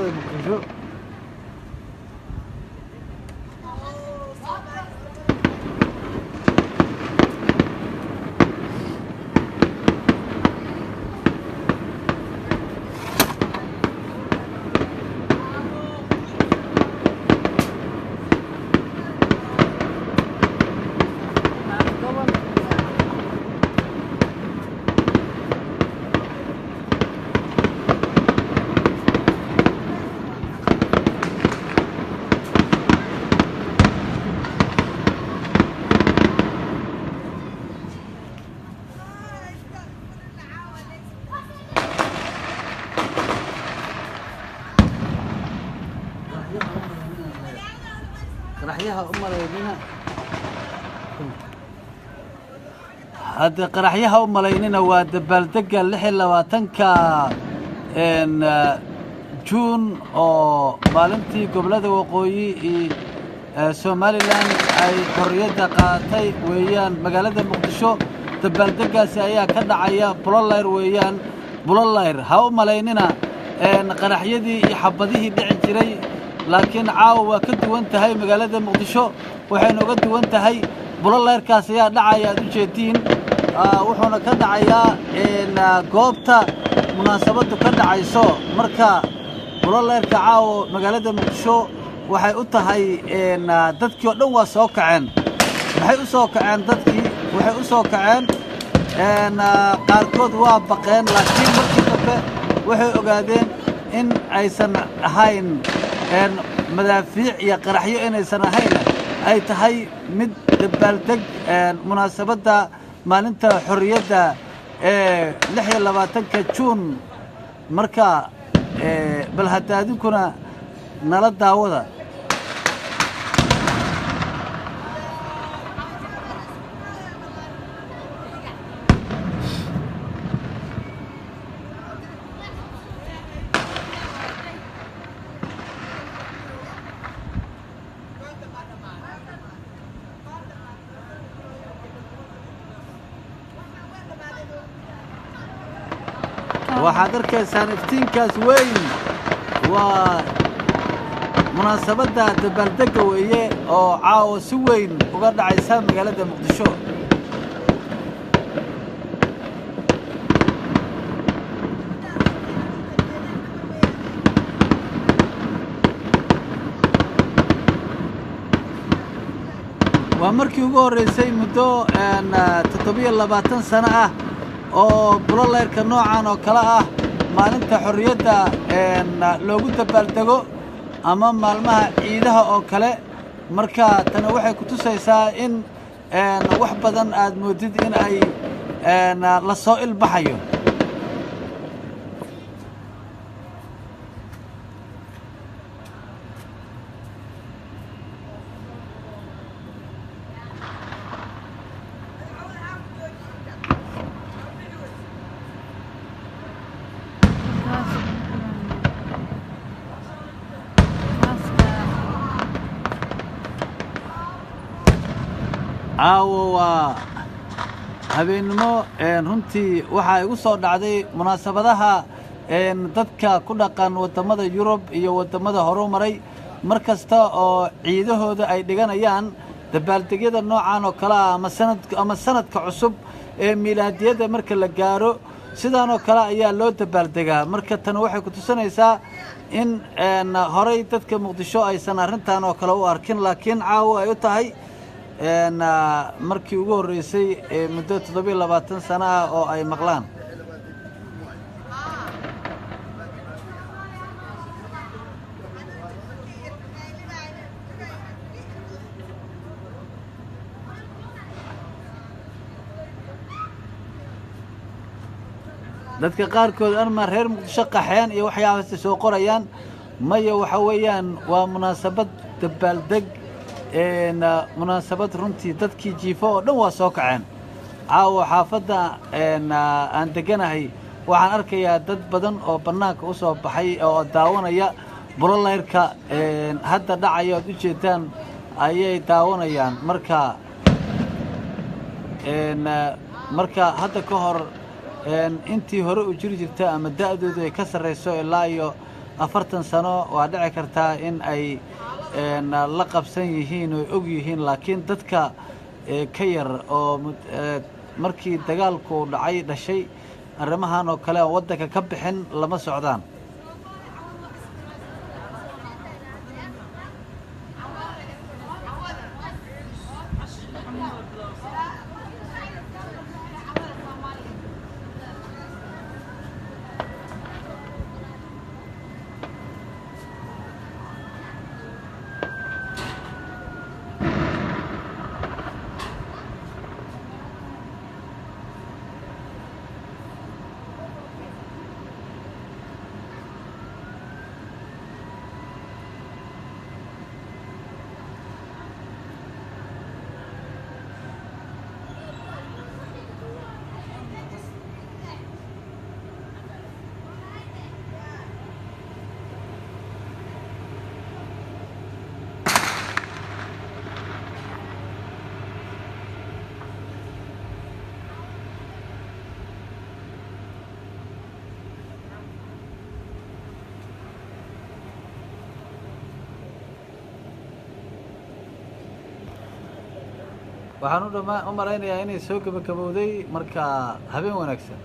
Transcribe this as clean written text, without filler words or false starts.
magaalada Muqdisho. قرحيها ملايين هذا قرحيها ملايين ودبالدقة اللحية لواتنكا إن جون أو مالنتي قبلة وقوي سومالي لان أي حرية قاتي ويان مقالة مقدشو دبالدقة سايا كدعايا بولولاير ويان بولولاير هاو ملاييننا إن قرحية دي يحبضيه دعي جري لكن عاو كدو انت هاي مقالة مقدشو وحينو كدو انت هاي بولولاير كاسيا دعايا دوشيتين وحونا كدعايا إن قوبتا مناسبته كدعايسو مركا بولولاير كعاو مقالة مقدشو waxay u tahay dadkii oo dhan waa soo kaceen dadkii waxay u soo kaceen qaarkood waa baqeen laakiin markii dambe waxay ogaadeen in aysan ahayn madaafiic iyo qaraxyo inaysan ahayn ay tahay mid dabaaldeg munaasabadda maalinta xorriyadda 26 juun marka bal hadda adinkuna nala daawada waxaad arkaysaan iftiinkaas weyn waa munaasabadda dabaaldegga weeye oo caawa si weyn uga dhacaysa magaalada Muqdisho waa markii ugu horeysay muddo 27 sano ah oo bololeerka noocan oo kala ah maalinta xorriyadda loogu dabaaldego ama maalmaha ciidaha oo kale marka tan waxay ku tusaysaa in wax badan aad moodid in ay la soo ilbaxayo caawa habeenimo runtii waxa igu soo dhacday munaasabadaha dadka ku dhaqan wadamada Yurub iyo wadamada horumaray markasta oo ciidahooda ay dhiganayaan dabaaldegyada noocan oo kala ama sanadka cusub ee miilaadiyada marka la gaaro sidaan oo kala ayaa loo dabaaldegaa marka tan waxay ku tusinaysaa in horay dadka Muqdisho aysan arintan oo kala u arkin laakiin caawa ay u tahay markii ugu horeysay muddo 27 sano ah oo ay maqlaan dadka qaarkood arma reer Muqdisho qaxeen iyo waxyaabahaas soo qorayaan maya waxa weeyaan waa munaasabad dabaaldeg munaasabad runtii dadkii jiifo oo dhan waa soo kaceen caawa xaafadda aan deganahay waxaan arkayaa dad badan oo bannaanka u soo baxay oo daawanaya bololeerka hadda dhacaya oo u jeedaan ayay daawanayaan marka hadda ka hor intii hore u jiri jirtay ama da'doodu ay ka sareyso ilaa iyo afartan sano waa dhici kartaa in ay la qabsan yihiin oo og yihiin laakiin dadka ka yar oo markii dagaalku dhacay dhashay arrimahan oo kale aan waddanka ka bixin lama socdaan. waxaan u malaynayaa inay soo gabagabowday marka habeen wanaagsan.